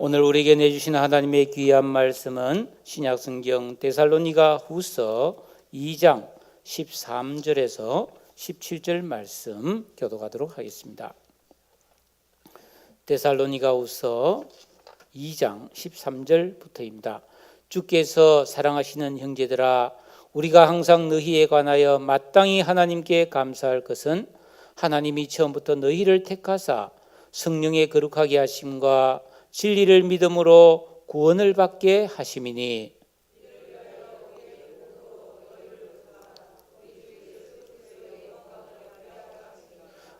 오늘 우리에게 내주신 하나님의 귀한 말씀은 신약성경 데살로니가 후서 2장 13절에서 17절 말씀 교독하도록 하겠습니다. 데살로니가 후서 2장 13절부터입니다. 주께서 사랑하시는 형제들아, 우리가 항상 너희에 관하여 마땅히 하나님께 감사할 것은 하나님이 처음부터 너희를 택하사 성령의 거룩하게 하심과 진리를 믿음으로 구원을 받게 하심이니,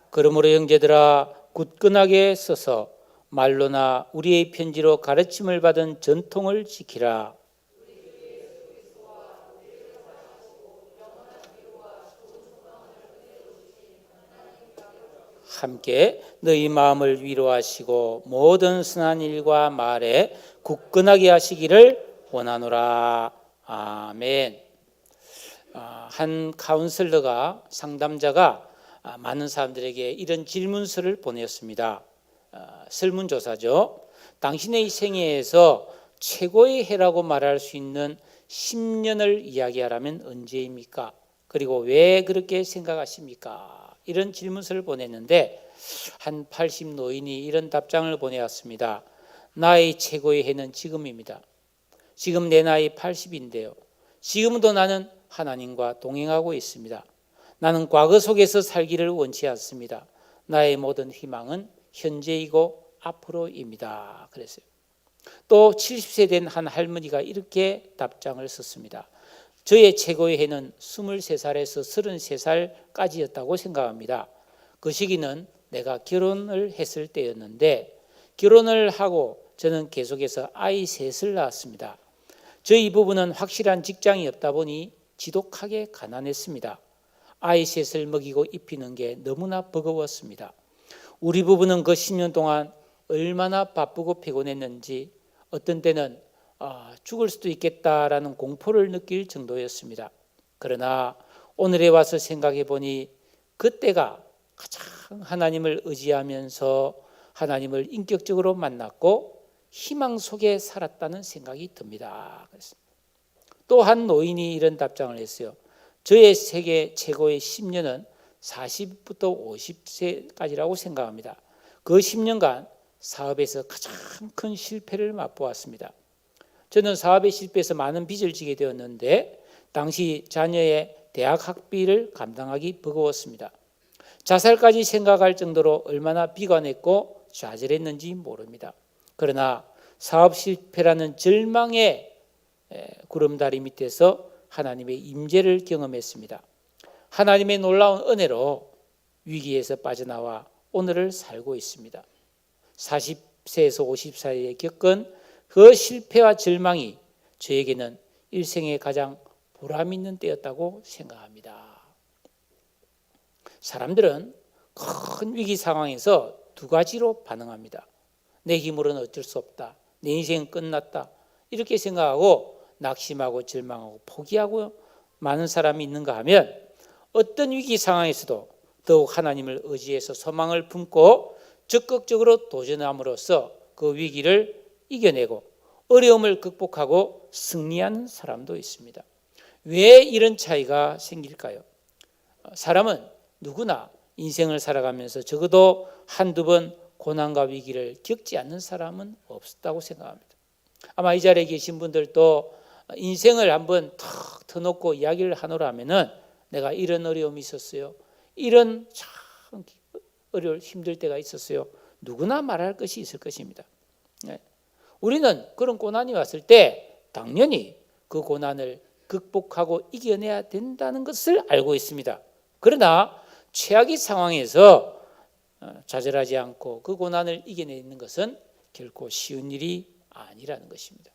그러므로 형제들아, 굳건하게 서서 말로나 우리의 편지로 가르침을 받은 전통을 지키라. 함께 너희 마음을 위로하시고 모든 선한 일과 말에 굳건하게 하시기를 원하노라. 아멘. 한 카운슬러가, 상담자가 많은 사람들에게 이런 질문서를 보냈습니다. 설문조사죠. 당신의 생애에서 최고의 해라고 말할 수 있는 10년을 이야기하라면 언제입니까? 그리고 왜 그렇게 생각하십니까? 이런 질문서를 보냈는데 한 80 노인이 이런 답장을 보내왔습니다. 나의 최고의 해는 지금입니다. 지금 내 나이 80인데요. 지금도 나는 하나님과 동행하고 있습니다. 나는 과거 속에서 살기를 원치 않습니다. 나의 모든 희망은 현재이고 앞으로입니다. 그랬어요. 또 70세 된 한 할머니가 이렇게 답장을 썼습니다. 저의 최고의 해는 23살에서 33살까지였다고 생각합니다. 그 시기는 내가 결혼을 했을 때였는데, 결혼을 하고 저는 계속해서 아이 셋을 낳았습니다. 저희 부부는 확실한 직장이 없다 보니 지독하게 가난했습니다. 아이 셋을 먹이고 입히는 게 너무나 버거웠습니다. 우리 부부는 그 10년 동안 얼마나 바쁘고 피곤했는지 어떤 때는 죽을 수도 있겠다라는 공포를 느낄 정도였습니다. 그러나 오늘에 와서 생각해 보니 그때가 가장 하나님을 의지하면서 하나님을 인격적으로 만났고 희망 속에 살았다는 생각이 듭니다. 또 한 노인이 이런 답장을 했어요. 저의 세계 최고의 10년은 40부터 50세까지라고 생각합니다. 그 10년간 사업에서 가장 큰 실패를 맛보았습니다. 저는 사업에 실패해서 많은 빚을 지게 되었는데 당시 자녀의 대학 학비를 감당하기 버거웠습니다. 자살까지 생각할 정도로 얼마나 비관했고 좌절했는지 모릅니다. 그러나 사업 실패라는 절망의 구름다리 밑에서 하나님의 임재를 경험했습니다. 하나님의 놀라운 은혜로 위기에서 빠져나와 오늘을 살고 있습니다. 40세에서 50 사이에 겪은 그 실패와 절망이 저에게는 일생의 가장 보람 있는 때였다고 생각합니다. 사람들은 큰 위기 상황에서 두 가지로 반응합니다. 내 힘으로는 어쩔 수 없다. 내 인생은 끝났다. 이렇게 생각하고 낙심하고 절망하고 포기하고 많은 사람이 있는가 하면, 어떤 위기 상황에서도 더욱 하나님을 의지해서 소망을 품고 적극적으로 도전함으로써 그 위기를 이겨내고 어려움을 극복하고 승리하는 사람도 있습니다. 왜 이런 차이가 생길까요? 사람은 누구나 인생을 살아가면서 적어도 한두 번 고난과 위기를 겪지 않는 사람은 없다고 생각합니다. 아마 이 자리에 계신 분들도 인생을 한번 탁 터놓고 이야기를 하노라면은 내가 이런 어려움이 있었어요. 이런 참 힘들 때가 있었어요. 누구나 말할 것이 있을 것입니다. 우리는 그런 고난이 왔을 때 당연히 그 고난을 극복하고 이겨내야 된다는 것을 알고 있습니다. 그러나 최악의 상황에서 좌절하지 않고 그 고난을 이겨내는 것은 결코 쉬운 일이 아니라는 것입니다.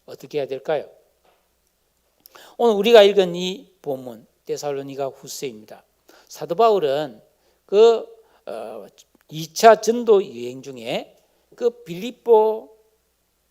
어떻게 해야 될까요? 오늘 우리가 읽은 이 본문 데살로니가 후서입니다. 사도 바울은 그 2차 전도 여행 중에 그 빌립보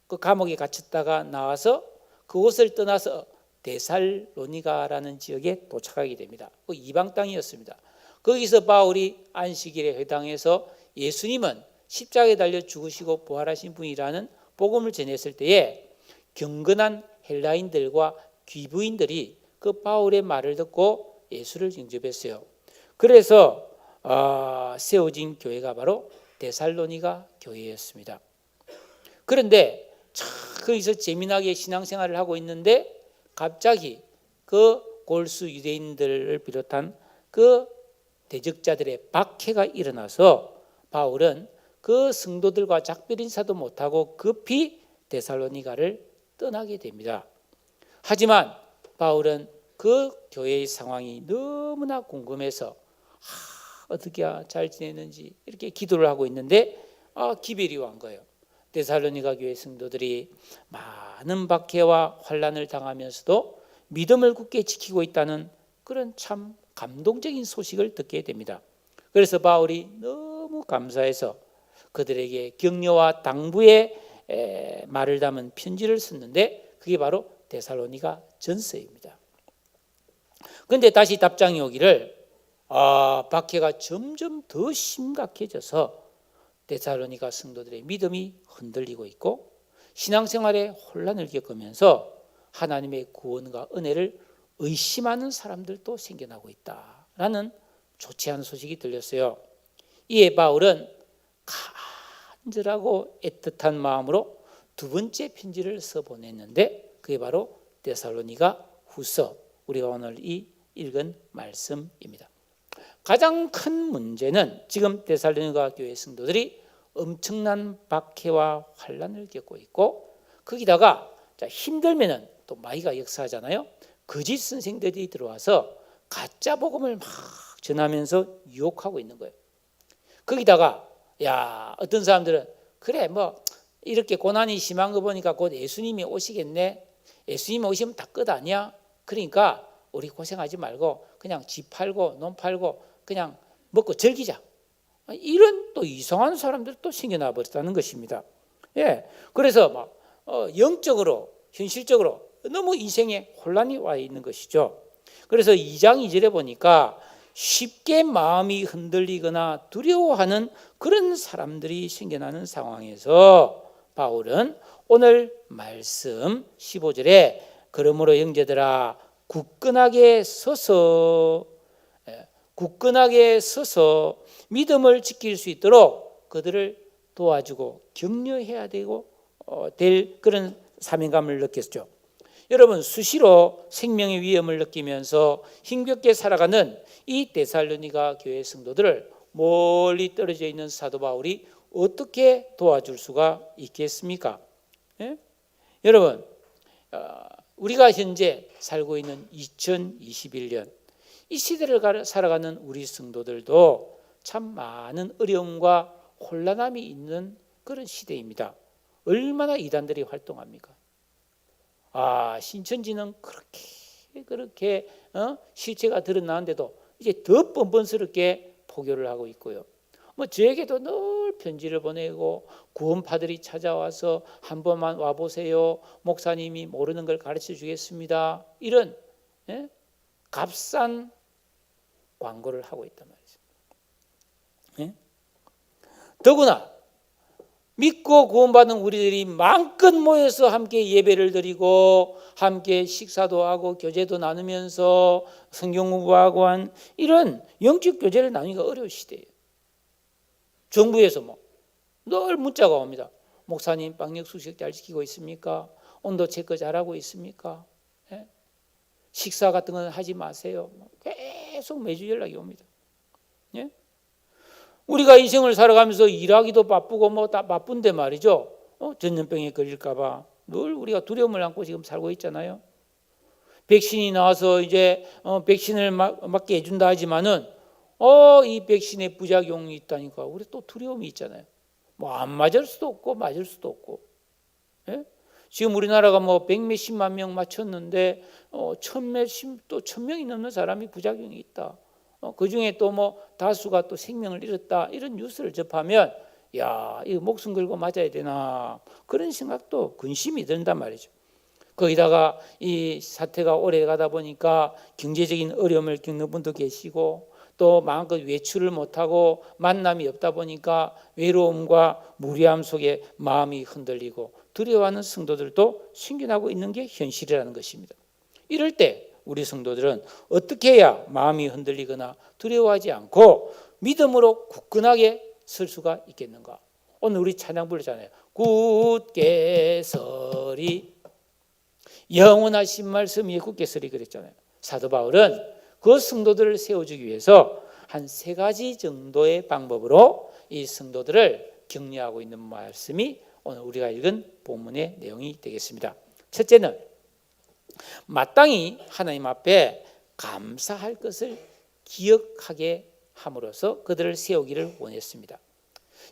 그 감옥에 갇혔다가 나와서 그곳을 떠나서 데살로니가라는 지역에 도착하게 됩니다. 그 이방 땅이었습니다. 거기서 바울이 안식일에 회당에서 예수님은 십자가에 달려 죽으시고 부활하신 분이라는 복음을 전했을 때에 경건한 헬라인들과 귀부인들이 그 바울의 말을 듣고 예수를 영접했어요. 그래서 세워진 교회가 바로 데살로니가 교회였습니다. 그런데 거기서 재미나게 신앙생활을 하고 있는데 갑자기 그 골수 유대인들을 비롯한 그 대적자들의 박해가 일어나서 바울은 그 성도들과 작별 인사도 못하고 급히 데살로니가를 떠나게 됩니다. 하지만 바울은 그 교회의 상황이 너무나 궁금해서 어떻게 잘 지내는지 이렇게 기도를 하고 있는데 기별이 온 거예요. 데살로니가 교회 성도들이 많은 박해와 환난을 당하면서도 믿음을 굳게 지키고 있다는 그런 참 감동적인 소식을 듣게 됩니다. 그래서 바울이 너무 감사해서 그들에게 격려와 당부의 말을 담은 편지를 썼는데 그게 바로 데살로니가 전서입니다. 그런데 다시 답장이 오기를 박해가 점점 더 심각해져서 데살로니가 성도들의 믿음이 흔들리고 있고 신앙생활에 혼란을 겪으면서 하나님의 구원과 은혜를 의심하는 사람들도 생겨나고 있다라는 좋지 않은 소식이 들렸어요. 이에 바울은 간절하고 애틋한 마음으로 두 번째 편지를 써보냈는데 그게 바로 데살로니가 후서, 우리가 오늘 읽은 말씀입니다. 가장 큰 문제는 지금 데살로니가 교회 성도들이 엄청난 박해와 환난을 겪고 있고 거기다가 힘들면은 또 마귀가 역사하잖아요. 거짓 선생들이 들어와서 가짜 복음을 막 전하면서 유혹하고 있는 거예요. 거기다가 어떤 사람들은 그래 뭐 이렇게 고난이 심한 거 보니까 곧 예수님이 오시겠네. 예수님이 오시면 다 끝 아니야. 그러니까 우리 고생하지 말고 그냥 집 팔고 논 팔고 그냥 먹고 즐기자. 이런 또 이상한 사람들도 생겨나 버렸다는 것입니다. 그래서 막 영적으로 현실적으로 너무 인생에 혼란이 와 있는 것이죠. 그래서 2장 2절에 보니까 쉽게 마음이 흔들리거나 두려워하는 그런 사람들이 생겨나는 상황에서 바울은 오늘 말씀 15절에 그러므로 형제들아 굳건하게 서서 믿음을 지킬 수 있도록 그들을 도와주고 격려해야 될 그런 사명감을 느꼈죠. 여러분 수시로 생명의 위험을 느끼면서 힘겹게 살아가는 이 데살로니가 교회 성도들을 멀리 떨어져 있는 사도 바울이 어떻게 도와줄 수가 있겠습니까? 여러분 우리가 현재 살고 있는 2021년 이 시대를 살아가는 우리 성도들도 참 많은 어려움과 혼란함이 있는 그런 시대입니다. 얼마나 이단들이 활동합니까? 신천지는 그렇게 실체가 드러나는데도 이제 더 뻔뻔스럽게 포교를 하고 있고요. 저에게도 늘 편지를 보내고 구원파들이 찾아와서 한 번만 와보세요. 목사님이 모르는 걸 가르쳐 주겠습니다. 이런 값싼 광고를 하고 있단 말이죠. 더구나 믿고 구원받은 우리들이 마음껏 모여서 함께 예배를 드리고 함께 식사도 하고 교제도 나누면서 성경 공부하고 한 이런 영적 교제를 나누기가 어려운 시대예요. 정부에서 늘 문자가 옵니다. 목사님 방역 수칙 잘 지키고 있습니까? 온도 체크 잘하고 있습니까? 식사 같은 건 하지 마세요. 계속 매주 연락이 옵니다. 우리가 인생을 살아가면서 일하기도 바쁘고 다 바쁜데 말이죠. 전염병에 걸릴까 봐 늘 우리가 두려움을 안고 지금 살고 있잖아요. 백신이 나와서 이제 백신을 맞게 해준다 하지만은 이 백신의 부작용이 있다니까 우리 또 두려움이 있잖아요. 안 맞을 수도 없고 맞을 수도 없고. 지금 우리나라가 100몇십만 명 맞췄는데 1000명이 넘는 사람이 부작용이 있다. 그중에 또 다수가 또 생명을 잃었다. 이런 뉴스를 접하면 이거 목숨 걸고 맞아야 되나 그런 생각도 근심이 든단 말이죠. 거기다가 이 사태가 오래 가다 보니까 경제적인 어려움을 겪는 분도 계시고 또 마음껏 외출을 못하고 만남이 없다 보니까 외로움과 무리함 속에 마음이 흔들리고 두려워하는 성도들도 생겨나고 있는 게 현실이라는 것입니다. 이럴 때 우리 성도들은 어떻게 해야 마음이 흔들리거나 두려워하지 않고 믿음으로 굳건하게 설 수가 있겠는가? 오늘 우리 찬양 부르잖아요. 굳게 서리, 영원하신 말씀 위에 굳게 서리 그랬잖아요. 사도 바울은 그 성도들을 세워주기 위해서 한 3가지 정도의 방법으로 이 성도들을 격려하고 있는 말씀이 오늘 우리가 읽은 본문의 내용이 되겠습니다. 첫째는 마땅히 하나님 앞에 감사할 것을 기억하게 함으로써 그들을 세우기를 원했습니다.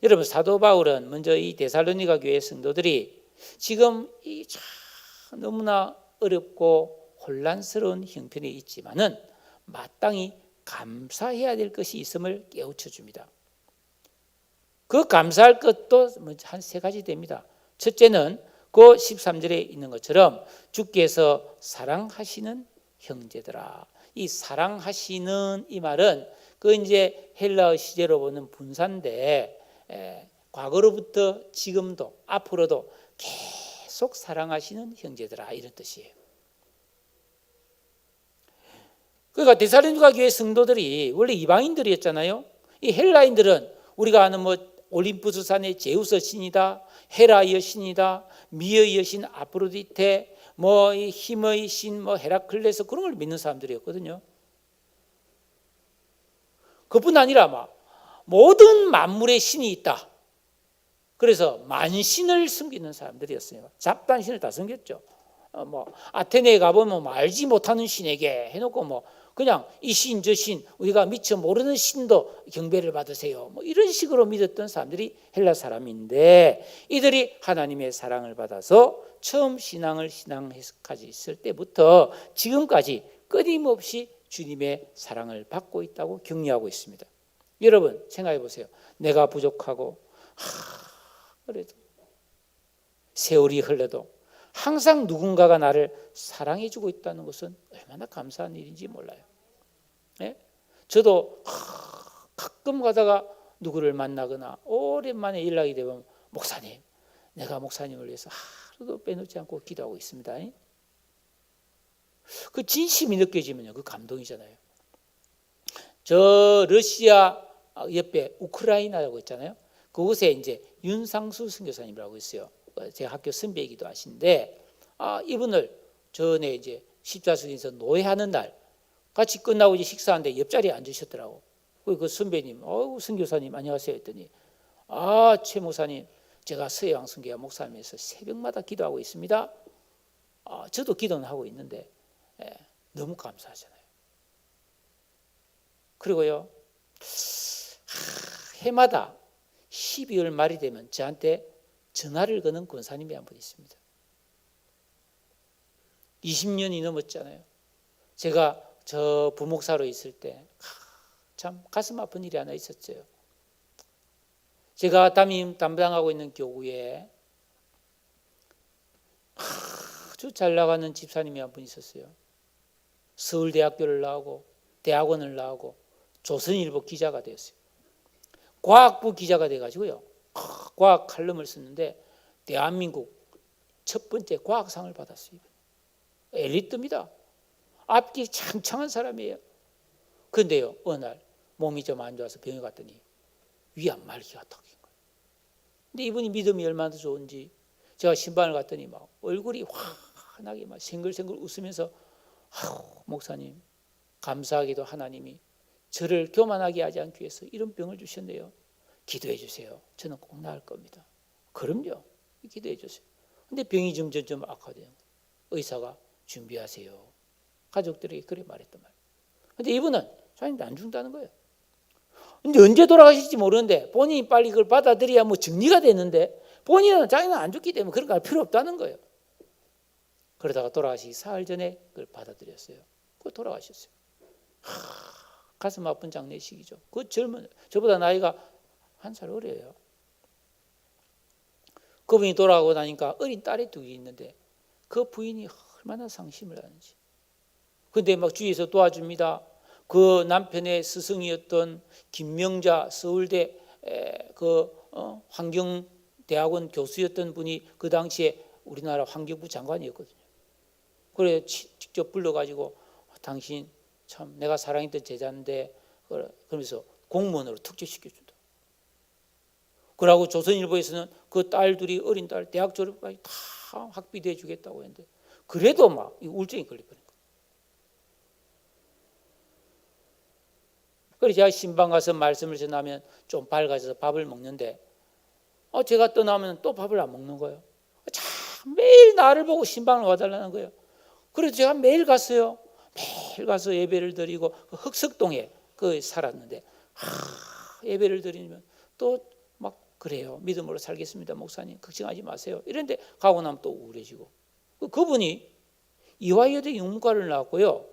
여러분, 사도 바울은 먼저 이 데살로니가 교회 성도들이 지금 이 너무나 어렵고 혼란스러운 형편이 있지만은 마땅히 감사해야 될 것이 있음을 깨우쳐 줍니다. 그 감사할 것도 한 3가지 됩니다. 첫째는 그 13절에 있는 것처럼 주께서 사랑하시는 형제들아. 이 사랑하시는 이 말은 그 이제 헬라어 시제로 보는 분사인데 과거로부터 지금도 앞으로도 계속 사랑하시는 형제들아 이런 뜻이에요. 그러니까 데살로니가 교회 성도들이 원래 이방인들이었잖아요. 이 헬라인들은 우리가 아는 올림푸스 산의 제우스 신이다, 헤라의 신이다, 미의 여신 아프로디테, 이 힘의 신 헤라클레스 그런 걸 믿는 사람들이었거든요. 그뿐 아니라 모든 만물의 신이 있다. 그래서 만신을 섬기는 사람들이었어요. 잡다한 신을 다 섬겼죠. 아테네에 가보면 알지 못하는 신에게 해놓고 그냥 이 신 저 신 우리가 미처 모르는 신도 경배를 받으세요. 이런 식으로 믿었던 사람들이 헬라 사람인데 이들이 하나님의 사랑을 받아서 처음 신앙을 신앙했을 때부터 지금까지 끊임없이 주님의 사랑을 받고 있다고 격려하고 있습니다. 여러분 생각해 보세요. 내가 부족하고 그래도 세월이 흘러도 항상 누군가가 나를 사랑해 주고 있다는 것은 얼마나 감사한 일인지 몰라요. 네? 저도 가끔 가다가 누구를 만나거나 오랜만에 연락이 되면 목사님, 내가 목사님을 위해서 하루도 빼놓지 않고 기도하고 있습니다. 그 진심이 느껴지면요, 그 감동이잖아요. 저 러시아 옆에 우크라이나라고 있잖아요. 그곳에 이제 윤상수 선교사님이라고 있어요. 제 학교 선배이기도 하신데 이분을 전에 이제 십자수에서 노예하는 날 같이 끝나고 이제 식사하는데 옆자리에 앉으셨더라고. 그 선배님, 선교사님 안녕하세요 했더니 최 목사님, 제가 서해왕 선교회 목사님에서 새벽마다 기도하고 있습니다. 저도 기도는 하고 있는데 너무 감사하잖아요. 그리고요 해마다 12월 말이 되면 저한테 전화를 거는 권사님이 한 분 있습니다. 20년이 넘었잖아요. 제가 저 부목사로 있을 때 참 가슴 아픈 일이 하나 있었어요. 제가 담당하고 있는 교구에 아주 잘 나가는 집사님이 한 분 있었어요. 서울대학교를 나오고 대학원을 나오고 조선일보 기자가 되었어요. 과학부 기자가 돼가지고요. 과학 칼럼을 썼는데 대한민국 첫 번째 과학상을 받았어요. 엘리트입니다. 앞길이 창창한 사람이에요. 그런데요, 어느 날 몸이 좀 안 좋아서 병에 갔더니 위암 말기가 탁인 거예요. 근데 이분이 믿음이 얼마나 좋은지 제가 신방을 갔더니 얼굴이 환하게 생글생글 웃으면서 목사님 감사하게도 하나님이 저를 교만하게 하지 않기 위해서 이런 병을 주셨네요. 기도해 주세요. 저는 꼭 나을 겁니다. 그럼요. 기도해 주세요. 근데 병이 점점 악화돼요. 의사가 준비하세요. 가족들에게 그래 말했단 말이에요. 근데 이분은 자기는 안 죽는다는 거예요. 근데 언제 돌아가실지 모르는데 본인이 빨리 그걸 받아들여야 정리가 되는데 본인은 자기는 안 죽기 때문에 그런 거 할 필요 없다는 거예요. 그러다가 돌아가시기 사흘 전에 그걸 받아들였어요. 그거 돌아가셨어요. 가슴 아픈 장례식이죠. 그 젊은 저보다 나이가 1살 어려요. 그분이 돌아가고 나니까 어린 딸이 2이 있는데 그 부인이 얼마나 상심을 하는지. 근데 주위에서 도와줍니다. 그 남편의 스승이었던 김명자 서울대 환경대학원 교수였던 분이 그 당시에 우리나라 환경부 장관이었거든요. 그래 직접 불러가지고 당신 참 내가 사랑했던 제자인데 그러면서 공무원으로 특채시켜준다. 그러고 조선일보에서는 그 딸들이 어린 딸 대학 졸업까지 다 학비대 주겠다고 했는데 그래도 막 우울증이 걸려버린 거예요. 그래서 제가 신방 가서 말씀을 전하면 좀 밝아져서 밥을 먹는데 제가 떠나면 또 밥을 안 먹는 거예요. 참 매일 나를 보고 신방을 와달라는 거예요. 그래서 제가 매일 갔어요. 매일 가서 예배를 드리고 흑석동에 살았는데 예배를 드리면 또 막 그래요. 믿음으로 살겠습니다 목사님 걱정하지 마세요. 이런데 가고 나면 또 우울해지고. 그분이 이화여대 영문과를 나왔고요.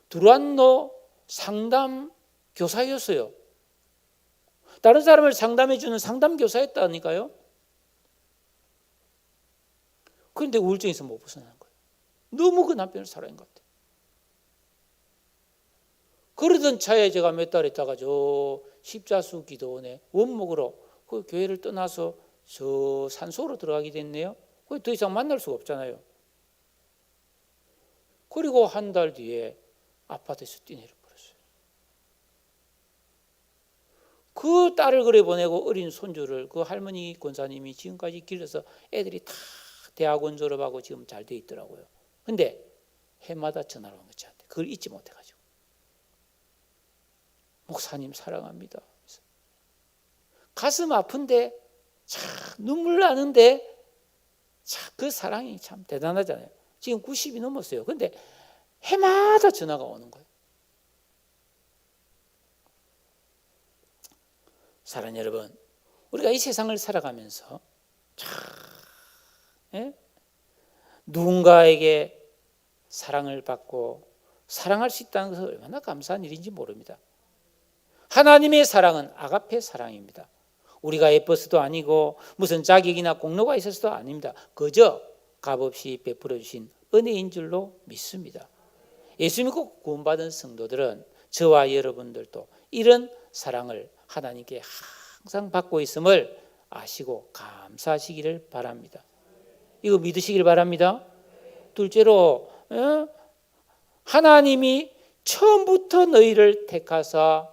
두란노 상담 교사였어요. 다른 사람을 상담해 주는 상담 교사였다니까요. 그런데 우울증에서 못 벗어나는 거예요. 너무 그 남편을 사랑한 것 같아요. 그러던 차에 제가 몇 달 있다가 저 십자수 기도원에 원목으로 그 교회를 떠나서 저 산소로 들어가게 됐네요. 더 이상 만날 수가 없잖아요. 그리고 한 달 뒤에 아파트에서 뛰내려 버렸어요. 그 딸을 그래 보내고 어린 손주를 그 할머니 권사님이 지금까지 길러서 애들이 다 대학원 졸업하고 지금 잘 돼 있더라고요. 근데 해마다 전화를 온 거지. 그걸 잊지 못해가지고 목사님 사랑합니다. 가슴 아픈데 참 눈물 나는데 참 그 사랑이 참 대단하잖아요. 지금 90이 넘었어요. 근데 해마다 전화가 오는 거예요. 사랑하는 여러분, 우리가 이 세상을 살아가면서 참 누군가에게 사랑을 받고 사랑할 수 있다는 것은 얼마나 감사한 일인지 모릅니다. 하나님의 사랑은 아가페 사랑입니다. 우리가 예뻐서도 아니고 무슨 자격이나 공로가 있어서도 아닙니다. 그저 값없이 베풀어 주신 은혜인 줄로 믿습니다. 예수 믿고 구원받은 성도들은 저와 여러분들도 이런 사랑을 하나님께 항상 받고 있음을 아시고 감사하시기를 바랍니다. 이거 믿으시길 바랍니다. 둘째로 하나님이 처음부터 너희를 택하사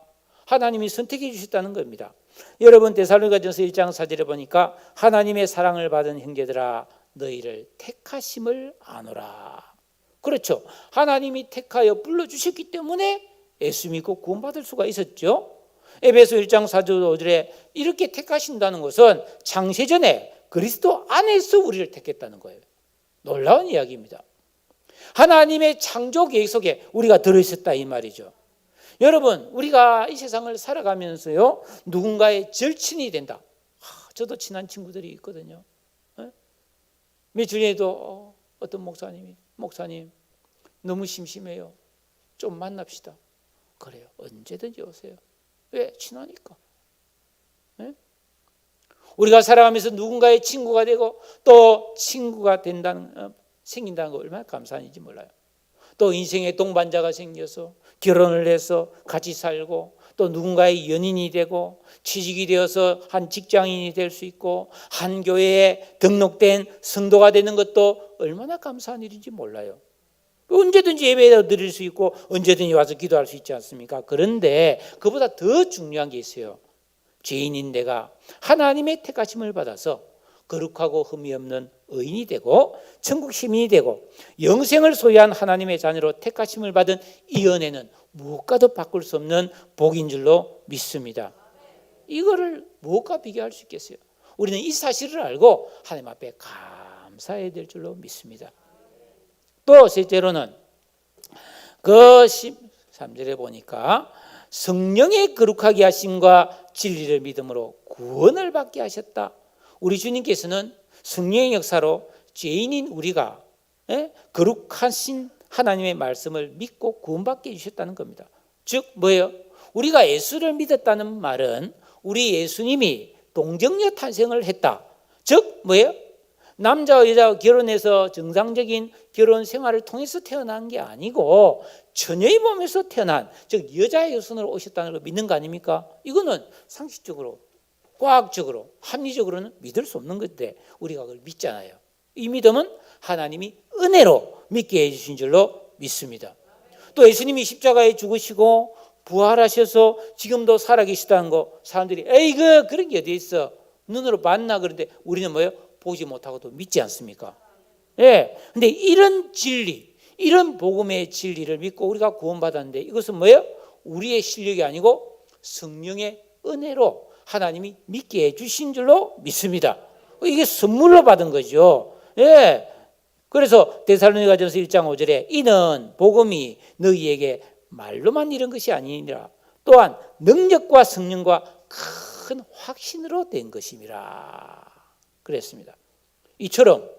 하나님이 선택해 주셨다는 겁니다. 여러분 데살로니가전서 1장 4절에 보니까 하나님의 사랑을 받은 형제들아 너희를 택하심을 아노라. 그렇죠. 하나님이 택하여 불러주셨기 때문에 예수 믿고 구원받을 수가 있었죠. 에베소 1장 4절 5절에 이렇게 택하신다는 것은 창세전에 그리스도 안에서 우리를 택했다는 거예요. 놀라운 이야기입니다. 하나님의 창조 계획 속에 우리가 들어있었다 이 말이죠. 여러분 우리가 이 세상을 살아가면서요 누군가의 절친이 된다. 저도 친한 친구들이 있거든요. 며칠 전에도 어떤 목사님 너무 심심해요. 좀 만납시다. 그래요. 언제든지 오세요. 왜? 친하니까. 우리가 살아가면서 누군가의 친구가 되고 또 친구가 생긴다는 거 얼마나 감사한 일인지 몰라요. 또 인생의 동반자가 생겨서 결혼을 해서 같이 살고 또 누군가의 연인이 되고 취직이 되어서 한 직장인이 될 수 있고 한 교회에 등록된 성도가 되는 것도 얼마나 감사한 일인지 몰라요. 언제든지 예배에 드릴 수 있고 언제든지 와서 기도할 수 있지 않습니까? 그런데 그보다 더 중요한 게 있어요. 죄인인 내가 하나님의 택하심을 받아서 거룩하고 흠이 없는 의인이 되고 천국 시민이 되고 영생을 소유한 하나님의 자녀로 택하심을 받은 이 은혜는 무엇과도 바꿀 수 없는 복인 줄로 믿습니다. 이거를 무엇과 비교할 수 있겠어요? 우리는 이 사실을 알고 하나님 앞에 감사해야 될 줄로 믿습니다. 또 셋째로는 그 13절에 보니까 성령의 거룩하게 하심과 진리를 믿음으로 구원을 받게 하셨다. 우리 주님께서는 성령의 역사로 죄인인 우리가 거룩하신 하나님의 말씀을 믿고 구원받게 해주셨다는 겁니다. 즉 뭐예요? 우리가 예수를 믿었다는 말은 우리 예수님이 동정녀 탄생을 했다. 즉 뭐예요? 남자와 여자가 결혼해서 정상적인 결혼 생활을 통해서 태어난 게 아니고 처녀의 몸에서 태어난, 즉 여자의 후손으로 오셨다는 걸 믿는 거 아닙니까? 이거는 상식적으로, 과학적으로, 합리적으로는 믿을 수 없는 건데 우리가 그걸 믿잖아요. 이 믿음은 하나님이 은혜로 믿게 해주신 줄로 믿습니다. 또 예수님이 십자가에 죽으시고 부활하셔서 지금도 살아계시다는 거, 사람들이 에이 그런 게 어디 있어, 눈으로 봤나, 그런데 우리는 뭐예요? 보지 못하고도 믿지 않습니까? 예. 근데 이런 진리, 이런 복음의 진리를 믿고 우리가 구원받았는데 이것은 뭐예요? 우리의 실력이 아니고 성령의 은혜로 하나님이 믿게 해주신 줄로 믿습니다. 이게 선물로 받은 거죠. 예. 그래서 데살로니가전서 1장 5절에 이는 복음이 너희에게 말로만 이런 것이 아니니라 또한 능력과 성령과 큰 확신으로 된 것임이라 그랬습니다. 이처럼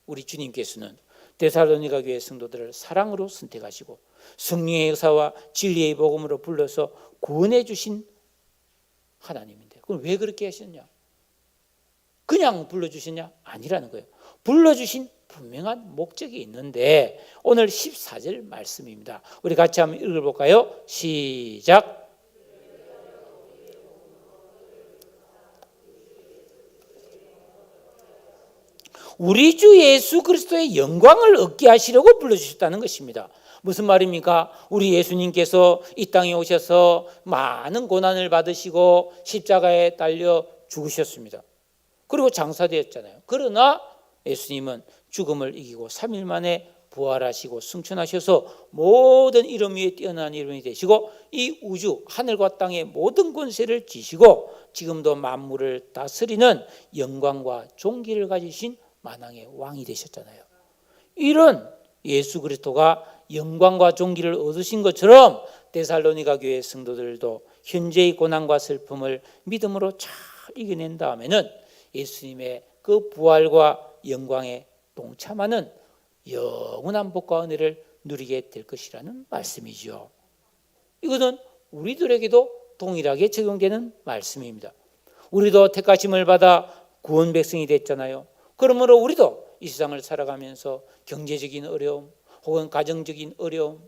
우리 주님께서는 데살로니가 교회 성도들을 사랑으로 선택하시고 성령의 역사와 진리의 복음으로 불러서 구원해 주신 하나님인데 그럼 왜 그렇게 하셨냐? 그냥 불러주셨냐? 아니라는 거예요. 불러주신 분명한 목적이 있는데 오늘 14절 말씀입니다. 우리 같이 한번 읽어볼까요? 시작. 우리 주 예수 그리스도의 영광을 얻게 하시려고 불러주셨다는 것입니다. 무슨 말입니까? 우리 예수님께서 이 땅에 오셔서 많은 고난을 받으시고 십자가에 달려 죽으셨습니다. 그리고 장사되었잖아요. 그러나 예수님은 죽음을 이기고 3일 만에 부활하시고 승천하셔서 모든 이름 위에 뛰어난 이름이 되시고 이 우주 하늘과 땅의 모든 권세를 지시고 지금도 만물을 다스리는 영광과 존귀를 가지신 만왕의 왕이 되셨잖아요. 이런 예수 그리스도가 영광과 존귀를 얻으신 것처럼 데살로니가 교회 성도들도 현재의 고난과 슬픔을 믿음으로 잘 이겨낸 다음에는 예수님의 그 부활과 영광에 동참하는 영원한 복과 은혜를 누리게 될 것이라는 말씀이죠. 이것은 우리들에게도 동일하게 적용되는 말씀입니다. 우리도 택하심을 받아 구원 백성이 됐잖아요. 그러므로 우리도 이 세상을 살아가면서 경제적인 어려움 혹은 가정적인 어려움,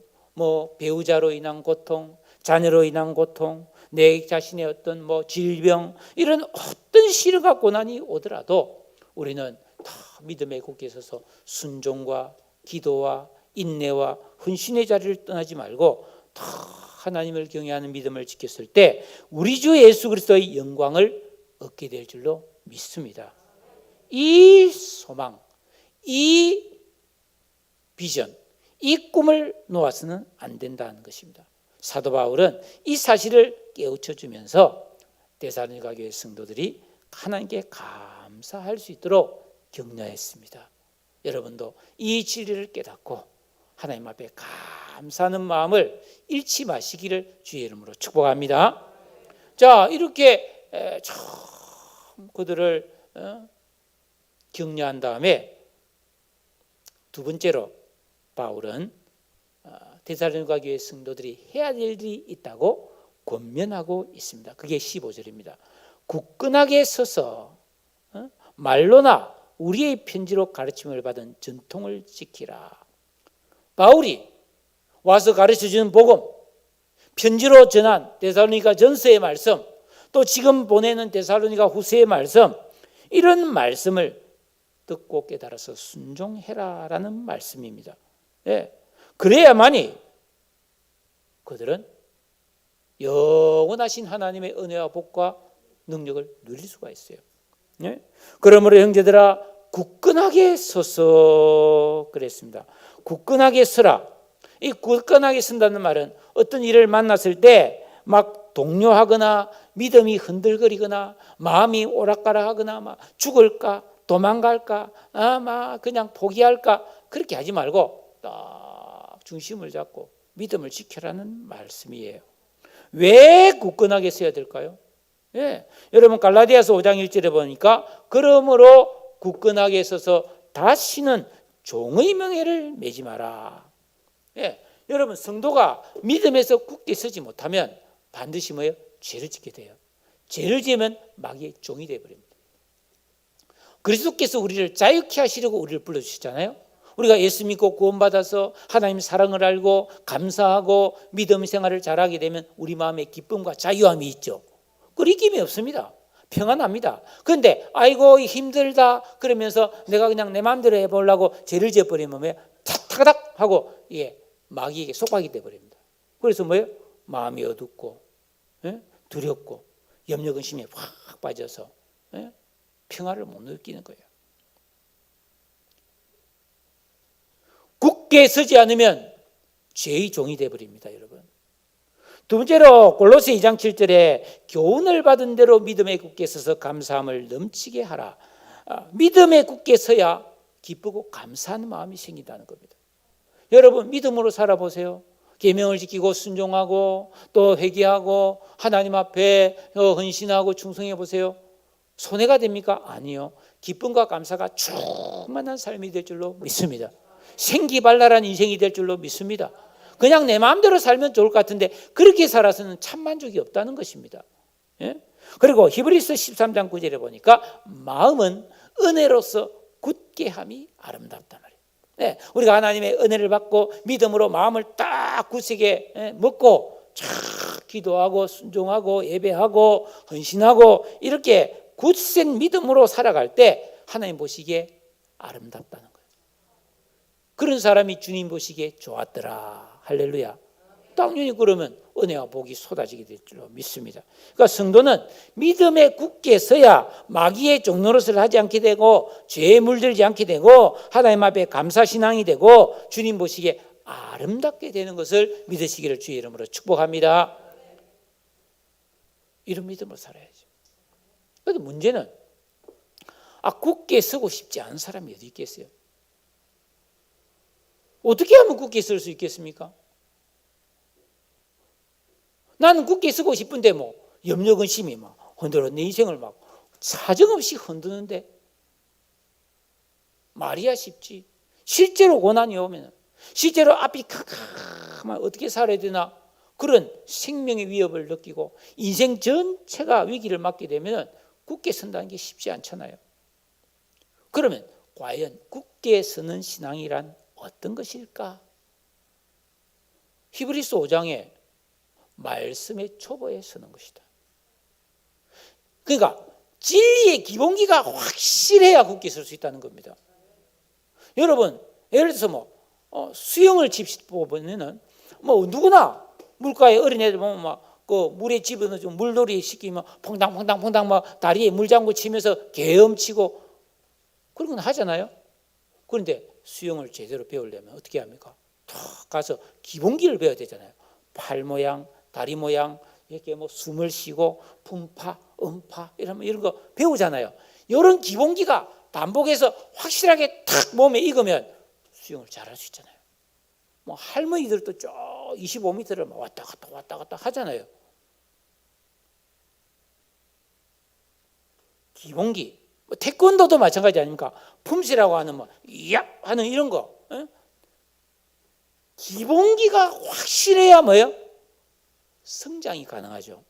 배우자로 인한 고통, 자녀로 인한 고통, 내 자신의 어떤 질병, 이런 어떤 시련과 고난이 오더라도 우리는 다 믿음에 굳게 서서 순종과 기도와 인내와 헌신의 자리를 떠나지 말고 다 하나님을 경외하는 믿음을 지켰을 때 우리 주 예수 그리스도의 영광을 얻게 될 줄로 믿습니다. 이 소망, 이 비전, 이 꿈을 놓아서는 안 된다는 것입니다. 사도 바울은 이 사실을 깨우쳐 주면서 데살로니가 교회 성도들이 하나님께 감사할 수 있도록 격려했습니다. 여러분도 이 진리를 깨닫고 하나님 앞에 감사하는 마음을 잃지 마시기를 주의 이름으로 축복합니다. 자, 이렇게 참 그들을 격려한 다음에 두 번째로 바울은 데살로니가 교회 성도들이 해야 될 일이 있다고 권면하고 있습니다. 그게 15절입니다. 굳건하게 서서 말로나 우리의 편지로 가르침을 받은 전통을 지키라. 바울이 와서 가르쳐주는 복음, 편지로 전한 데살로니가 전서의 말씀, 또 지금 보내는 데살로니가 후서의 말씀, 이런 말씀을 듣고 깨달아서 순종해라라는 말씀입니다. 예. 그래야만이 그들은 영원하신 하나님의 은혜와 복과 능력을 누릴 수가 있어요. 예? 그러므로 형제들아 굳건하게 서서 그랬습니다. 굳건하게 서라. 이 굳건하게 선다는 말은 어떤 일을 만났을 때 막 동요하거나 믿음이 흔들거리거나 마음이 오락가락하거나 막 죽을까 도망갈까 막 그냥 포기할까 그렇게 하지 말고 딱 중심을 잡고 믿음을 지켜라는 말씀이에요. 왜 굳건하게 서야 될까요? 예. 여러분 갈라디아서 5장 1절에 보니까 그러므로 굳건하게 서서 다시는 종의 명예를 매지 마라. 예. 여러분 성도가 믿음에서 굳게 서지 못하면 반드시 뭐예요? 죄를 짓게 돼요. 죄를 지으면 마귀의 종이 되어버립니다. 그리스도께서 우리를 자유케 하시려고 우리를 불러주셨잖아요. 우리가 예수 믿고 구원받아서 하나님 사랑을 알고 감사하고 믿음 생활을 잘하게 되면 우리 마음에 기쁨과 자유함이 있죠. 끓이김이 없습니다. 평안합니다. 그런데 아이고 힘들다 그러면서 내가 그냥 내 마음대로 해보려고 죄를 지어버리면 왜 타닥타닥 하고 마귀에게 속박이 돼버립니다. 그래서 뭐예요? 마음이 어둡고 두렵고 염려 근심에 확 빠져서 평화를 못 느끼는 거예요. 굳게 서지 않으면 죄의 종이 되어버립니다, 여러분. 두 번째로 골로새 2장 7절에 교훈을 받은 대로 믿음에 굳게 서서 감사함을 넘치게 하라. 믿음에 굳게 서야 기쁘고 감사하는 마음이 생긴다는 겁니다. 여러분 믿음으로 살아보세요. 계명을 지키고 순종하고 또 회개하고 하나님 앞에 헌신하고 충성해 보세요. 손해가 됩니까? 아니요. 기쁨과 감사가 충만한 삶이 될 줄로 믿습니다. 생기발랄한 인생이 될 줄로 믿습니다. 그냥 내 마음대로 살면 좋을 것 같은데 그렇게 살아서는 참 만족이 없다는 것입니다. 그리고 히브리서 13장 9절에 보니까 마음은 은혜로서 굳게 함이 아름답단 말이에요. 우리가 하나님의 은혜를 받고 믿음으로 마음을 딱 굳세게 먹고 쫙 기도하고 순종하고 예배하고 헌신하고 이렇게 굳센 믿음으로 살아갈 때 하나님 보시기에 아름답다는 거예요. 그런 사람이 주님 보시기에 좋았더라. 할렐루야. 당연히 그러면 은혜와 복이 쏟아지게 될 줄로 믿습니다. 그러니까 성도는 믿음에 굳게 서야 마귀의 종노릇을 하지 않게 되고 죄에 물들지 않게 되고 하나님 앞에 감사신앙이 되고 주님 보시기에 아름답게 되는 것을 믿으시기를 주의 이름으로 축복합니다. 이런 믿음으로 살아야죠. 그런데 문제는 굳게 서고 싶지 않은 사람이 어디 있겠어요? 어떻게 하면 굳게 설 수 있겠습니까? 나는 굳게 서고 싶은데 염려 근심이 흔들어 내 인생을 사정없이 흔드는데 말이야 쉽지. 실제로 고난이 오면 실제로 앞이 캄캄하면 어떻게 살아야 되나 그런 생명의 위협을 느끼고 인생 전체가 위기를 맞게 되면 굳게 선다는 게 쉽지 않잖아요. 그러면 과연 굳게 서는 신앙이란 어떤 것일까? 히브리서 5장에 말씀의 초보에 서는 것이다. 그러니까 진리의 기본기가 확실해야 굳게 설 수 있다는 겁니다. 여러분 예를 들어서 수영을 보면은 누구나 물가에 어린애들 보면 그 물에 집어넣어 물놀이 시키면 퐁당퐁당 다리에 물장구 치면서 개엄치고 그런 건 하잖아요. 그런데 수영을 제대로 배우려면 어떻게 합니까? 탁 가서 기본기를 배워야 되잖아요. 팔 모양, 다리 모양, 이렇게 숨을 쉬고 분파, 음파 이런 거 배우잖아요. 이런 기본기가 반복해서 확실하게 탁 몸에 익으면 수영을 잘할 수 있잖아요. 할머니들도 저 25m를 왔다 갔다 하잖아요. 기본기. 태권도도 마찬가지 아닙니까? 품새라고 하는 이야 하는 이런 거. 기본기가 확실해야 성장이 가능하죠.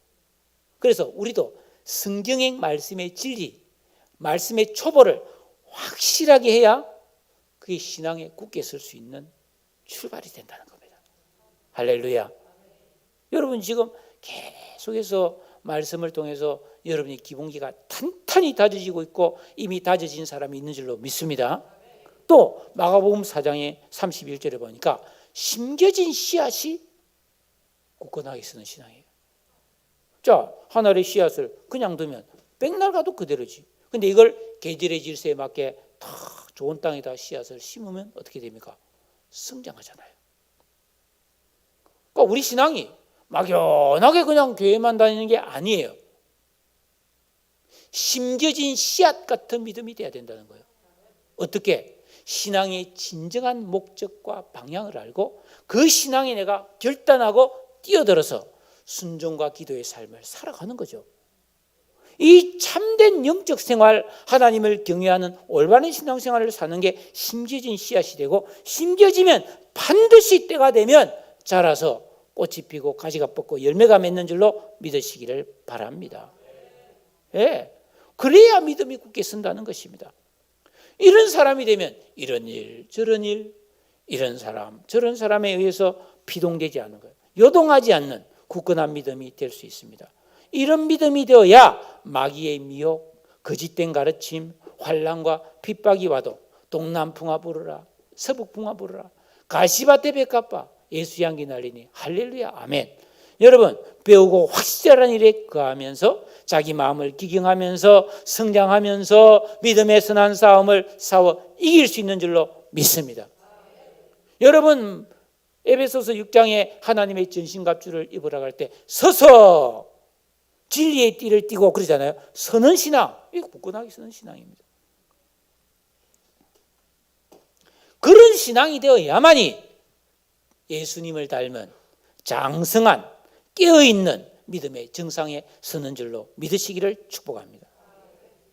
그래서 우리도 성경의 말씀의 진리, 말씀의 초보를 확실하게 해야 그게 신앙에 굳게 설 수 있는 출발이 된다는 겁니다. 할렐루야. 여러분 지금 계속해서 말씀을 통해서 여러분의 기본기가 탄탄히 다져지고 있고 이미 다져진 사람이 있는 줄로 믿습니다. 또 마가복음 4장의 31절에 보니까 심겨진 씨앗이 굳건하게 쓰는 신앙이에요. 자, 하늘의 씨앗을 그냥 두면 백날 가도 그대로지. 근데 이걸 계절의 질서에 맞게 탁 좋은 땅에다 씨앗을 심으면 어떻게 됩니까? 성장하잖아요. 그러니까 우리 신앙이 막연하게 그냥 교회만 다니는 게 아니에요. 심겨진 씨앗 같은 믿음이 돼야 된다는 거예요. 어떻게? 신앙의 진정한 목적과 방향을 알고 그 신앙에 내가 결단하고 뛰어들어서 순종과 기도의 삶을 살아가는 거죠. 이 참된 영적 생활, 하나님을 경외하는 올바른 신앙생활을 사는 게 심겨진 씨앗이 되고 심겨지면 반드시 때가 되면 자라서 꽃이 피고 가지가 뻗고 열매가 맺는 줄로 믿으시기를 바랍니다. 예. 그래야 믿음이 굳게 선다는 것입니다. 이런 사람이 되면 이런 일 저런 일, 이런 사람 저런 사람에 의해서 비동되지 않는 거예요. 요동하지 않는 굳건한 믿음이 될 수 있습니다. 이런 믿음이 되어야 마귀의 미혹, 거짓된 가르침, 환난과 핍박이 와도 동남풍아 부르라, 서북풍아 부르라, 가시밭에 백합화, 예수 향기 날리니 할렐루야 아멘. 여러분, 배우고 확실한 일에 거하면서 자기 마음을 기경하면서 성장하면서 믿음의 선한 싸움을 싸워 이길 수 있는 줄로 믿습니다. 여러분, 에베소서 6장에 하나님의 전신갑주를 입으라고 할 때 서서 진리의 띠를 띠고 그러잖아요. 서는 신앙, 이거 굳건하게 서는 신앙입니다. 그런 신앙이 되어야만이 예수님을 닮은 장성한 깨어있는 믿음의 정상에 서는 줄로 믿으시기를 축복합니다.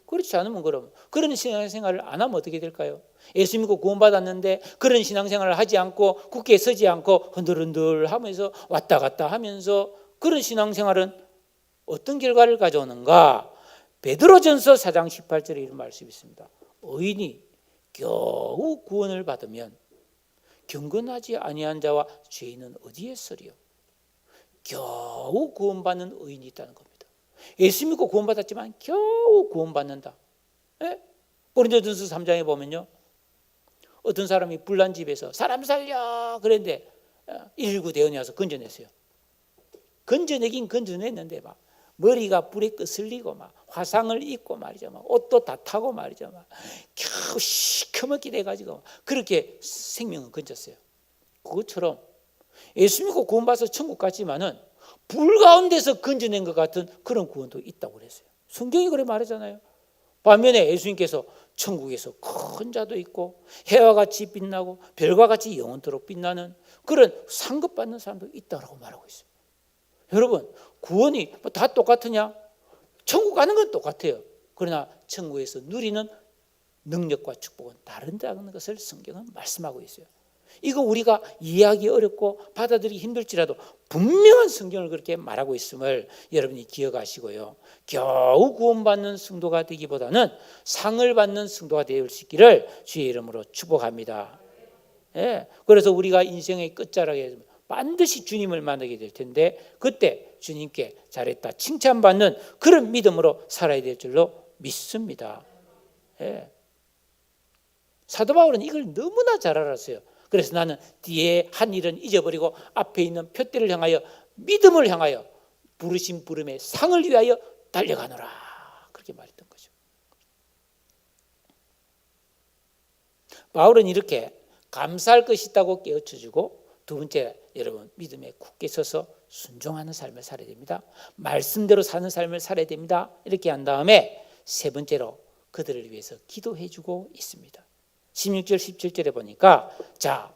그렇지 않으면 그런 신앙생활을 안 하면 어떻게 될까요? 예수 믿고 구원받았는데 그런 신앙생활을 하지 않고 굳게 서지 않고 흔들흔들 하면서 왔다 갔다 하면서 그런 신앙생활은 어떤 결과를 가져오는가? 베드로전서 4장 18절에 이런 말씀이 있습니다. 의인이 겨우 구원을 받으면 경건하지 아니한 자와 죄인은 어디에 서리요? 겨우 구원받는 의인이 있다는 겁니다. 예수 믿고 구원받았지만 겨우 구원받는다. 예? 고린도전서 3장에 보면요, 어떤 사람이 불난 집에서 사람 살려 그랬는데 119 대원이 와서 건져냈어요. 건져내긴 건져냈는데 막 머리가 불에 끄슬리고 막 화상을 입고 말이죠, 막 옷도 다 타고 말이죠, 막 겨우 시커멓게 돼가지고 그렇게 생명을 건졌어요. 그것처럼 예수 믿고 구원받아서 천국 갔지만은 불 가운데서 건져낸 것 같은 그런 구원도 있다고 그랬어요. 성경이 그래 말하잖아요. 반면에 예수님께서 천국에서 큰 자도 있고 해와 같이 빛나고 별과 같이 영원토록 빛나는 그런 상급받는 사람도 있다고 말하고 있어요. 여러분, 구원이 다 똑같으냐? 천국 가는 건 똑같아요. 그러나 천국에서 누리는 능력과 축복은 다른다는 것을 성경은 말씀하고 있어요. 이거 우리가 이해하기 어렵고 받아들이기 힘들지라도 분명한 성경을 그렇게 말하고 있음을 여러분이 기억하시고요. 겨우 구원받는 성도가 되기보다는 상을 받는 성도가 될 수 있기를 주의 이름으로 축복합니다. 예, 그래서 우리가 인생의 끝자락에 반드시 주님을 만나게 될 텐데 그때 주님께 잘했다 칭찬받는 그런 믿음으로 살아야 될 줄로 믿습니다. 예. 사도 바울은 이걸 너무나 잘 알았어요. 그래서 나는 뒤에 한 일은 잊어버리고 앞에 있는 표대를 향하여 믿음을 향하여 부르신 부름의 상을 위하여 달려가노라, 그렇게 말했던 거죠. 바울은 이렇게 감사할 것이 있다고 깨우쳐주고, 두 번째, 여러분 믿음에 굳게 서서 순종하는 삶을 살아야 됩니다. 말씀대로 사는 삶을 살아야 됩니다. 이렇게 한 다음에 세 번째로 그들을 위해서 기도해주고 있습니다. 16절 17절에 보니까 자,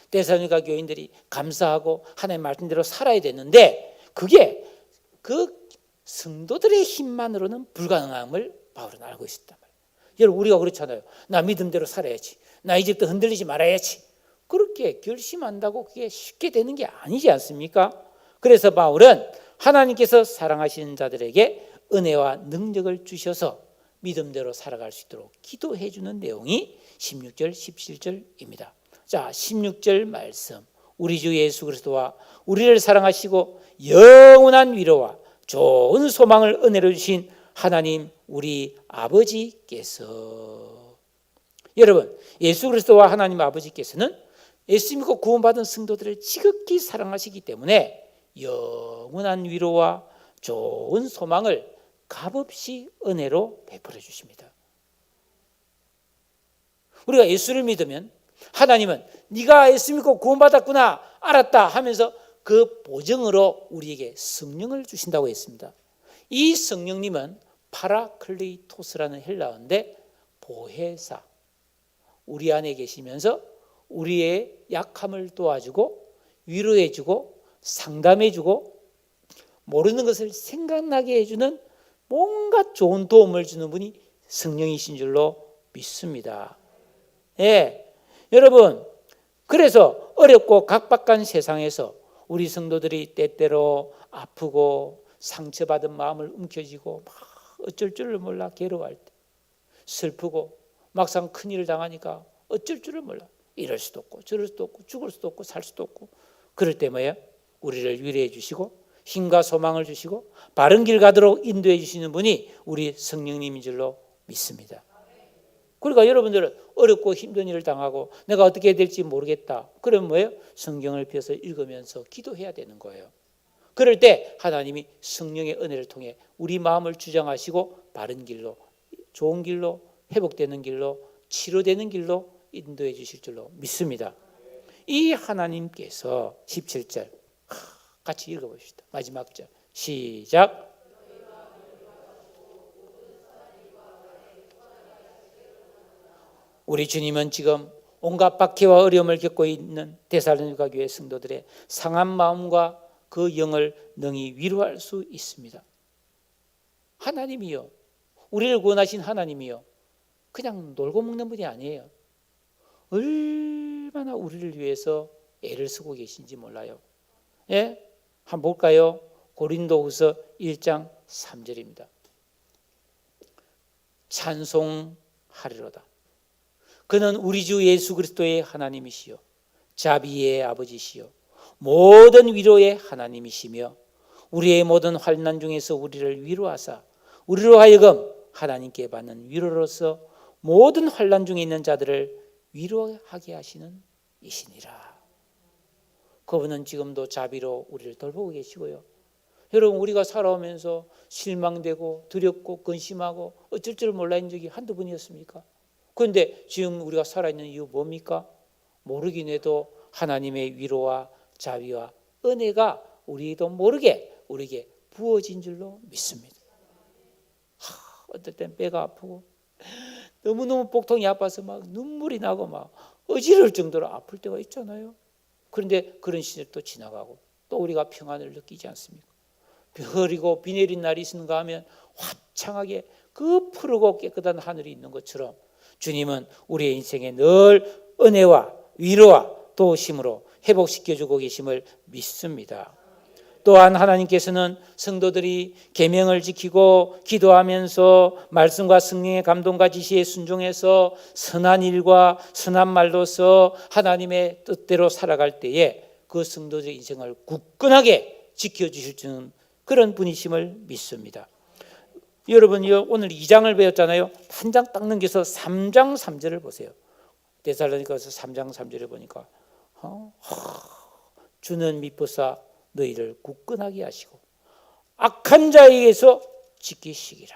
데살로니가 교인들이 감사하고 하나님의 말씀대로 살아야 되는데 그게 그 성도들의 힘만으로는 불가능함을 바울은 알고 있었단 말이에요. 여러분, 우리가 그렇잖아요. 나 믿음대로 살아야지, 나 이제부터 흔들리지 말아야지, 그렇게 결심한다고 그게 쉽게 되는 게 아니지 않습니까? 그래서 바울은 하나님께서 사랑하시는 자들에게 은혜와 능력을 주셔서 믿음대로 살아갈 수 있도록 기도해 주는 내용이 16절 17절입니다. 자, 16절 말씀, 우리 주 예수 그리스도와 우리를 사랑하시고 영원한 위로와 좋은 소망을 은혜로 주신 하나님 우리 아버지께서, 여러분, 예수 그리스도와 하나님 아버지께서는 예수 믿고 구원받은 성도들을 지극히 사랑하시기 때문에 영원한 위로와 좋은 소망을 값없이 은혜로 베풀어 주십니다. 우리가 예수를 믿으면 하나님은 네가 예수 믿고 구원받았구나, 알았다 하면서 그 보증으로 우리에게 성령을 주신다고 했습니다. 이 성령님은 파라클리토스라는 헬라어인데 보혜사, 우리 안에 계시면서 우리의 약함을 도와주고 위로해주고 상담해주고 모르는 것을 생각나게 해주는 뭔가 좋은 도움을 주는 분이 성령이신 줄로 믿습니다. 예, 여러분, 그래서 어렵고 각박한 세상에서 우리 성도들이 때때로 아프고 상처받은 마음을 움켜쥐고 막 어쩔 줄을 몰라 괴로워할 때, 슬프고 막상 큰일을 당하니까 어쩔 줄을 몰라. 이럴 수도 없고 저럴 수도 없고 죽을 수도 없고 살 수도 없고, 그럴 때 뭐예요? 우리를 위로해 주시고 힘과 소망을 주시고 바른 길 가도록 인도해 주시는 분이 우리 성령님인 줄로 믿습니다. 그러니까 여러분들은 어렵고 힘든 일을 당하고 내가 어떻게 해야 될지 모르겠다, 그러면 뭐예요? 성경을 펴서 읽으면서 기도해야 되는 거예요. 그럴 때 하나님이 성령의 은혜를 통해 우리 마음을 주장하시고 바른 길로, 좋은 길로, 회복되는 길로, 치료되는 길로 인도해 주실 줄로 믿습니다. 이 하나님께서 17절 같이 읽어봅시다. 마지막 절 시작. 우리 주님은 지금 온갖 박해와 어려움을 겪고 있는 데살로니가 교회 성도들의 상한 마음과 그 영을 능히 위로할 수 있습니다. 하나님이요, 우리를 구원하신 하나님이요, 그냥 놀고 먹는 분이 아니에요. 얼마나 우리를 위해서 애를 쓰고 계신지 몰라요. 예? 한번 볼까요? 고린도후서 1장 3절입니다. 찬송하리로다. 그는 우리 주 예수 그리스도의 하나님이시요 자비의 아버지시요 모든 위로의 하나님이시며 우리의 모든 환난 중에서 우리를 위로하사 우리로 하여금 하나님께 받는 위로로서 모든 환난 중에 있는 자들을 위로하게 하시는 이시니라. 그분은 지금도 자비로 우리를 돌보고 계시고요. 여러분, 우리가 살아오면서 실망되고 두렵고 근심하고 어쩔 줄 몰라 있는 적이 한두 번이었습니까? 그런데 지금 우리가 살아있는 이유 뭡니까? 모르긴 해도 하나님의 위로와 자비와 은혜가 우리도 모르게 우리에게 부어진 줄로 믿습니다. 어떨 땐 배가 아프고 너무너무 복통이 아파서 막 눈물이 나고 막 어지러울 정도로 아플 때가 있잖아요. 그런데 그런 시절도 지나가고 또 우리가 평안을 느끼지 않습니까? 흐리고 비 내린 날이 있는가 하면 화창하게 그 푸르고 깨끗한 하늘이 있는 것처럼 주님은 우리의 인생에 늘 은혜와 위로와 도우심으로 회복시켜주고 계심을 믿습니다. 또한 하나님께서는 성도들이 계명을 지키고 기도하면서 말씀과 성령의 감동과 지시에 순종해서 선한 일과 선한 말로서 하나님의 뜻대로 살아갈 때에 그 성도들의 인생을 굳건하게 지켜주실 줄 그런 분이심을 믿습니다. 여러분, 오늘 2장을 배웠잖아요. 한 장 딱 넘겨서 3장 3절을 보세요. 데살로니가서 3장 3절을 보니까 주는 미쁘사 너희를 굳건하게 하시고 악한 자에게서 지키시기라.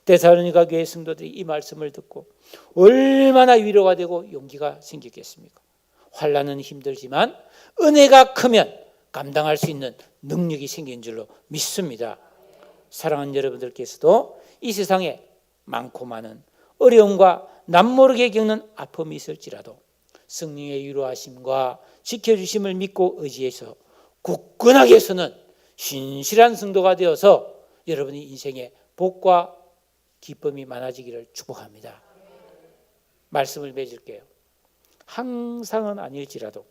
데살로니가 교회 성도들이 이 말씀을 듣고 얼마나 위로가 되고 용기가 생겼겠습니까? 환난은 힘들지만 은혜가 크면 감당할 수 있는 능력이 생긴 줄로 믿습니다. 사랑하는 여러분들께서도 이 세상에 많고 많은 어려움과 남모르게 겪는 아픔이 있을지라도 성령의 위로하심과 지켜주심을 믿고 의지해서 굳건하게 서는 신실한 성도가 되어서 여러분의 인생에 복과 기쁨이 많아지기를 축복합니다. 말씀을 맺을게요. 항상은 아닐지라도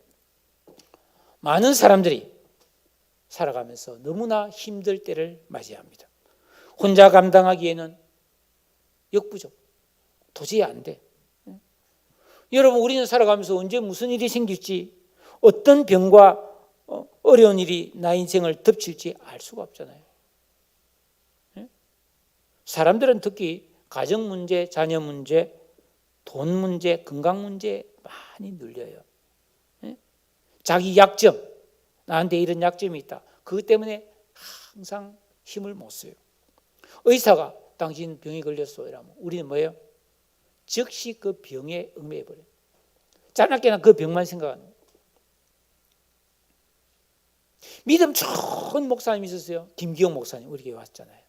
많은 사람들이 살아가면서 너무나 힘들 때를 맞이합니다. 혼자 감당하기에는 역부족, 도저히 안 돼. 여러분, 우리는 살아가면서 언제 무슨 일이 생길지, 어떤 병과 어려운 일이 나 인생을 덮칠지 알 수가 없잖아요. 사람들은 특히 가정 문제, 자녀 문제, 돈 문제, 건강 문제 많이 눌려요. 자기 약점, 나한테 이런 약점이 있다. 그것 때문에 항상 힘을 못 써요. 의사가 당신 병이 걸렸어 이러면 우리는 뭐예요? 즉시 그 병에 얽매여버려요. 짧게나 그 병만 생각하는 거예요. 믿음 좋은 목사님이 있었어요. 김기영 목사님, 우리 교회 왔잖아요.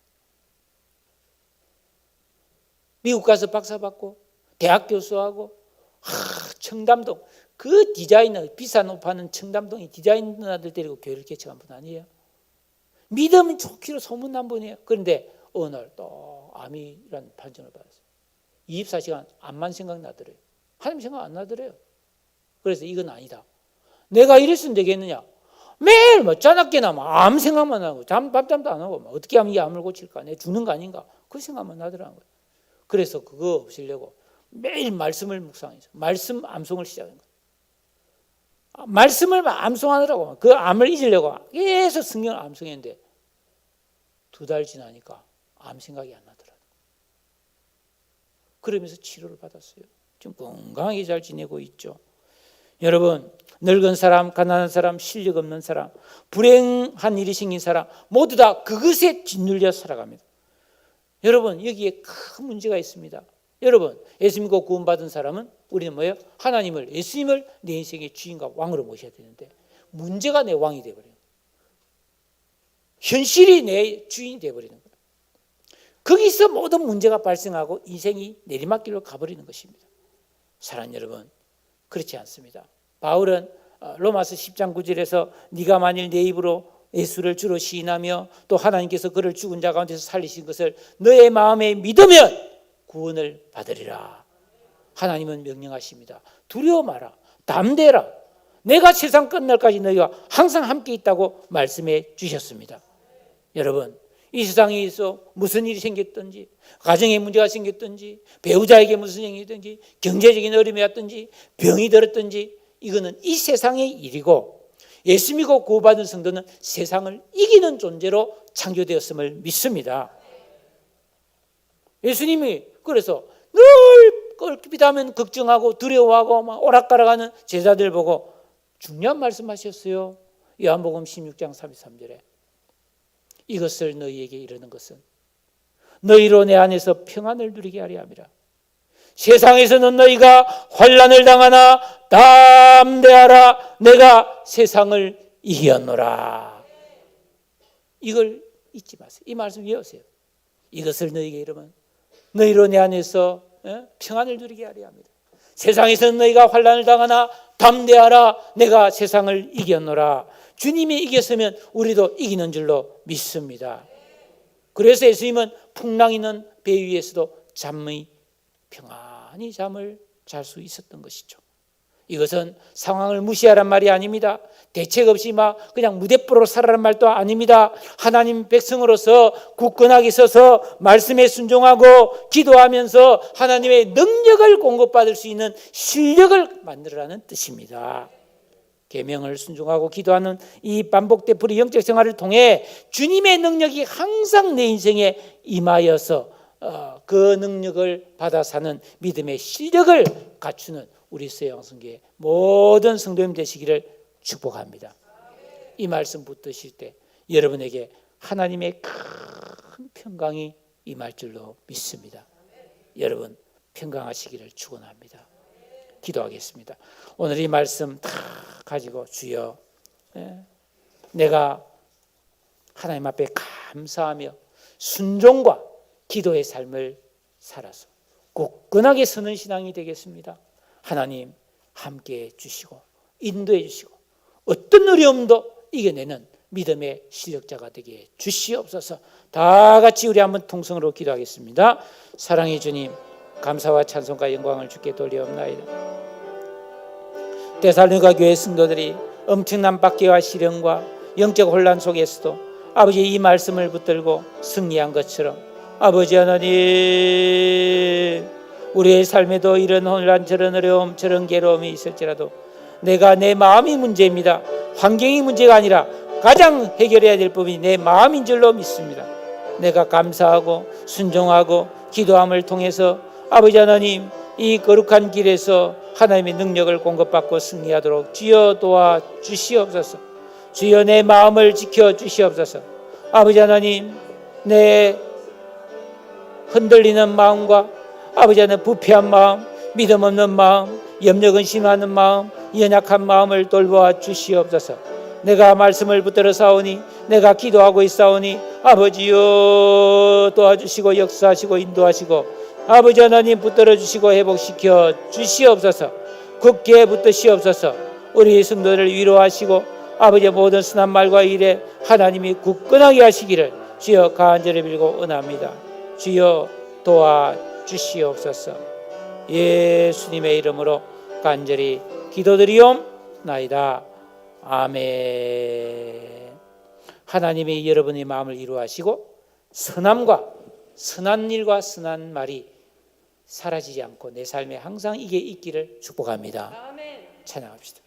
미국 가서 박사 받고 대학 교수하고 청담동 그 디자이너, 비싼 옷 파는 청담동이 디자이너들 데리고 교회를 개척한 분 아니에요? 믿음이 좋기로 소문난 분이에요. 그런데 어느 날 또 암이라는 판정을 받았어요. 24시간 암만 생각나더래요. 하나님 생각 안 나더래요. 그래서 이건 아니다. 내가 이랬으면 되겠느냐? 매일 뭐 자나깨나 암 생각만 하고 밤잠도 안 하고 어떻게 하면 이 암을 고칠까? 내 죽는 거 아닌가? 그 생각만 나더라는 거예요. 그래서 그거 없애려고 매일 말씀을 묵상해서 말씀 암송을 시작한 거예요. 말씀을 암송하느라고 그 암을 잊으려고 계속 성경을 암송했는데 2달 지나니까 암 생각이 안 나더라고요. 그러면서 치료를 받았어요. 지금 건강하게 잘 지내고 있죠. 여러분, 늙은 사람, 가난한 사람, 실력 없는 사람, 불행한 일이 생긴 사람 모두 다 그것에 짓눌려 살아갑니다. 여러분, 여기에 큰 문제가 있습니다. 여러분, 예수 믿고 구원받은 사람은 우리는 뭐예요? 하나님을, 예수님을 내 인생의 주인과 왕으로 모셔야 되는데 문제가 내 왕이 되어버려요. 현실이 내 주인이 되어버리는 거예요. 거기서 모든 문제가 발생하고 인생이 내리막길로 가버리는 것입니다. 사랑하는 여러분, 그렇지 않습니다. 바울은 로마서 10장 9절에서 네가 만일 내 입으로 예수를 주로 시인하며 또 하나님께서 그를 죽은 자 가운데서 살리신 것을 너의 마음에 믿으면 구원을 받으리라. 하나님은 명령하십니다. 두려워 마라. 담대라. 내가 세상 끝날까지 너희와 항상 함께 있다고 말씀해 주셨습니다. 여러분, 이 세상에서 무슨 일이 생겼든지, 가정에 문제가 생겼든지, 배우자에게 무슨 일이 생겼든지, 경제적인 어려움이 왔든지, 병이 들었든지, 이거는 이 세상의 일이고, 예수 믿고 구원받은 성도는 세상을 이기는 존재로 창조되었음을 믿습니다. 예수님이 그래서 늘 껄핏하면 걱정하고 두려워하고 막 오락가락하는 제자들 보고 중요한 말씀하셨어요. 요한복음 16장 33절에 이것을 너희에게 이르는 것은 너희로 내 안에서 평안을 누리게 하려 함이라. 세상에서는 너희가 환난을 당하나 담대하라. 내가 세상을 이겼노라. 이걸 잊지 마세요. 이 말씀 외우세요. 이것을 너희에게 이르면 너희로 내 안에서 평안을 누리게 하려 합니다. 세상에서는 너희가 환난을 당하나 담대하라. 내가 세상을 이겼노라. 주님이 이겼으면 우리도 이기는 줄로 믿습니다. 그래서 예수님은 풍랑 있는 배 위에서도 잠의 평안히 잠을 잘 수 있었던 것이죠. 이것은 상황을 무시하란 말이 아닙니다. 대책 없이 막 그냥 무대뽀로 살아란 말도 아닙니다. 하나님 백성으로서 굳건하게 서서 말씀에 순종하고 기도하면서 하나님의 능력을 공급받을 수 있는 실력을 만들어라는 뜻입니다. 계명을 순종하고 기도하는 이 반복되풀이 영적 생활을 통해 주님의 능력이 항상 내 인생에 임하여서 그 능력을 받아 사는 믿음의 실력을 갖추는 우리 서양성교회 모든 성도님 되시기를 축복합니다. 이 말씀 붙드실 때 여러분에게 하나님의 큰 평강이 임할 줄로 믿습니다. 여러분 평강하시기를 축원합니다. 기도하겠습니다. 오늘 이 말씀 다 가지고 주여 내가 하나님 앞에 감사하며 순종과 기도의 삶을 살아서 굳건하게 서는 신앙이 되겠습니다. 하나님 함께해 주시고 인도해 주시고 어떤 어려움도 이겨내는 믿음의 실력자가 되게 주시옵소서. 다 같이 우리 한번 통성으로 기도하겠습니다. 사랑의 주님, 감사와 찬송과 영광을 주께 돌리옵나이다. 데살로니가 교회 성도들이 엄청난 박해와 시련과 영적 혼란 속에서도 아버지 이 말씀을 붙들고 승리한 것처럼 아버지 하나님, 우리의 삶에도 이런 혼란, 저런 어려움, 저런 괴로움이 있을지라도 내가 내 마음이 문제입니다. 환경이 문제가 아니라 가장 해결해야 될 부분이 내 마음인 줄로 믿습니다. 내가 감사하고 순종하고 기도함을 통해서 아버지 하나님, 이 거룩한 길에서 하나님의 능력을 공급받고 승리하도록 주여 도와 주시옵소서. 주여 내 마음을 지켜 주시옵소서. 아버지 하나님, 내 흔들리는 마음과 아버지 하나님 부패한 마음, 믿음 없는 마음, 염려 근심하는 마음, 연약한 마음을 돌보아 주시옵소서. 내가 말씀을 붙들어 싸우니, 내가 기도하고 있사오니 아버지여 도와주시고 역사하시고 인도하시고 아버지 하나님 붙들어 주시고 회복시켜 주시옵소서. 굳게 붙드시옵소서. 우리 성도들을 위로하시고 아버지의 모든 선한 말과 일에 하나님이 굳건하게 하시기를 주여 간절히 빌고 은합니다. 주여 도와주시옵소서. 예수님의 이름으로 간절히 기도드리옵나이다. 아멘. 하나님이 여러분의 마음을 이루하시고 선함과 선한 일과 선한 말이 사라지지 않고 내 삶에 항상 이게 있기를 축복합니다. 아멘. 찬양합시다.